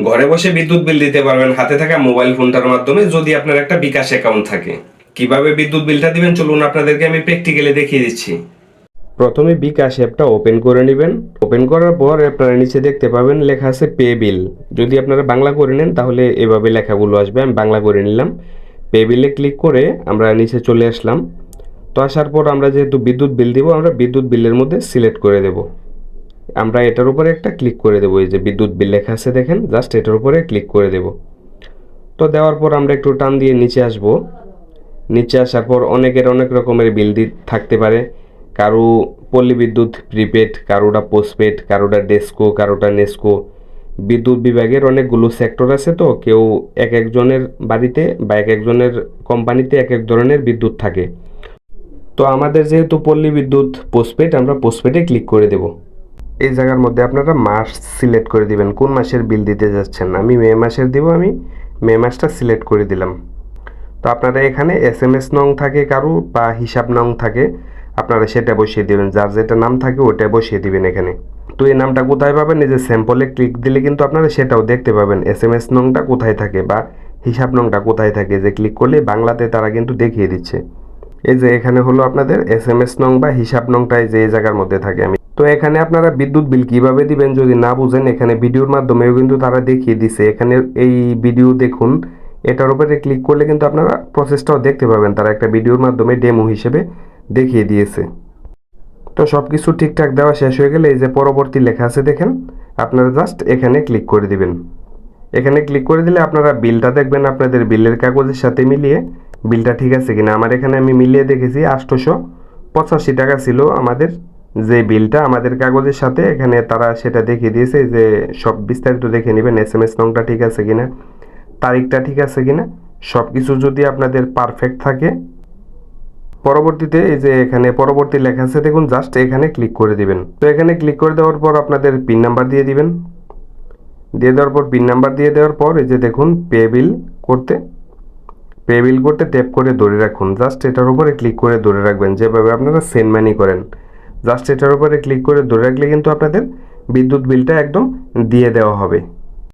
ঘরে বসে বিদ্যুৎ বিল দিতে পারবেন হাতে থাকা মোবাইল ফোনটার মাধ্যমে, যদি আপনার একটা বিকাশ অ্যাকাউন্ট থাকে। কিভাবে বিদ্যুৎ বিলটা দিবেন চলুন আপনাদেরকে আমি প্র্যাকটিক্যালি দেখিয়ে দিচ্ছি। প্রথমে বিকাশ অ্যাপটা ওপেন করে নেবেন। ওপেন করার পর আপনারা নিচে দেখতে পাবেন লেখা আছে পে বিল। যদি আপনারা বাংলা করে নেন তাহলে এভাবে লেখাগুলো আসবে। আমি বাংলা করে নিলাম। পে বিলে ক্লিক করে আমরা নিচে চলে আসলাম। তো আসার পর আমরা যেহেতু বিদ্যুৎ বিল দিব, আমরা বিদ্যুৎ বিলের মধ্যে সিলেক্ট করে দেব। আমরা এটার উপরে একটা ক্লিক করে দেবো। এই যে বিদ্যুৎ বিল লেখা আছে দেখেন, জাস্ট এটার উপরে ক্লিক করে দেব। তো দেওয়ার পর আমরা একটু টান দিয়ে নিচে আসব। নিচে আসার পর অনেকের অনেক রকমের বিল থাকতে পারে। কারো পল্লী বিদ্যুৎ প্রিপেড, কারোটা পোস্টপেড, কারোটা ডেস্কো, কারোটা নেস্কো। বিদ্যুৎ বিভাগের অনেকগুলো সেক্টর আছে, তো কেউ এক একজনের বাড়িতে বা এক একজনের কোম্পানিতে এক এক ধরনের বিদ্যুৎ থাকে। তো আমাদের যেহেতু পল্লী বিদ্যুৎ পোস্টপেড, আমরা পোস্টপেডে ক্লিক করে দেব। এই জায়গার মধ্যে আপনারা মাস সিলেক্ট করে দিবেন, কোন মাসের বিল দিতে যাচ্ছেন। আমি মে মাসের দিব, আমি মে মাসটা সিলেক্ট করে দিলাম। তো আপনারা এখানে SMS নং থাকে কারো বা হিসাব নং থাকে, আপনারা সেটা বসিয়ে দেবেন। যার যেটা নাম থাকে ওটা বসিয়ে দিবেন এখানে। তো এই নামটা কোথায় পাবেন, এই যে স্যাম্পলে ক্লিক দিলে কিন্তু আপনারা সেটাও দেখতে পাবেন SMS নংটা কোথায় থাকে বা হিসাব নংটা কোথায় থাকে। যে ক্লিক করলে বাংলাতে তারা কিন্তু দেখিয়ে দিচ্ছে। এই যে এখানে হলো আপনাদের SMS নং বা হিসাব নংটাই যে এই জায়গার মধ্যে থাকে। আমি তো এখানে আপনারা বিদ্যুৎ বিল কিভাবে দিবেন যদি না বুঝেন, এখানে ভিডিওর মাধ্যমেও কিন্তু তারা দেখিয়ে দিছে। এখানে এই ভিডিও দেখুন, এটার উপরে ক্লিক করলে কিন্তু আপনারা প্রসেসটাও দেখতে পাবেন। তারা একটা ভিডিওর মাধ্যমে ডেমো হিসেবে দেখিয়ে দিয়েছে। তো সব কিছু ঠিকঠাক দেওয়া শেষ হয়ে গেলে এই যে পরবর্তী লেখা আছে দেখেন, আপনারা জাস্ট এখানে ক্লিক করে দিবেন। এখানে ক্লিক করে দিলে আপনারা বিলটা দেখবেন আপনাদের বিলের কাগজের সাথে মিলিয়ে বিলটা ঠিক আছে কিনা। আমার এখানে আমি মিলিয়ে দেখেছি 885 টাকা ছিল আমাদের যে বিলটা আমাদের কাগজের সাথে। এখানে তারা সেটা দেখিয়ে দিয়েছে যে সব বিস্তারিত দেখে নেবেন, SMS নংটা ঠিক আছে কিনা, তারিখটা ঠিক আছে কিনা। সব কিছু যদি আপনাদের পারফেক্ট থাকে, পরবর্তীতে এই যে এখানে পরবর্তী লেখা আছে দেখুন, জাস্ট এখানে ক্লিক করে দিবেন। তো এখানে ক্লিক করে দেওয়ার পর আপনাদের পিন নাম্বার দিয়ে দিবেন। দিয়ে দেওয়ার পর পিন নাম্বার দিয়ে দেওয়ার পর এই যে দেখুন পে বিল করতে ট্যাপ করে ধরে রাখুন। জাস্ট এটার উপরে ক্লিক করে ধরে রাখবেন, যেভাবে আপনারা সেন্ড মানি করেন। জাস্ট এটার উপরে ক্লিক করে ধরে রাখলে কিন্তু আপনাদের বিদ্যুৎ বিলটা একদম দিয়ে দেওয়া হবে।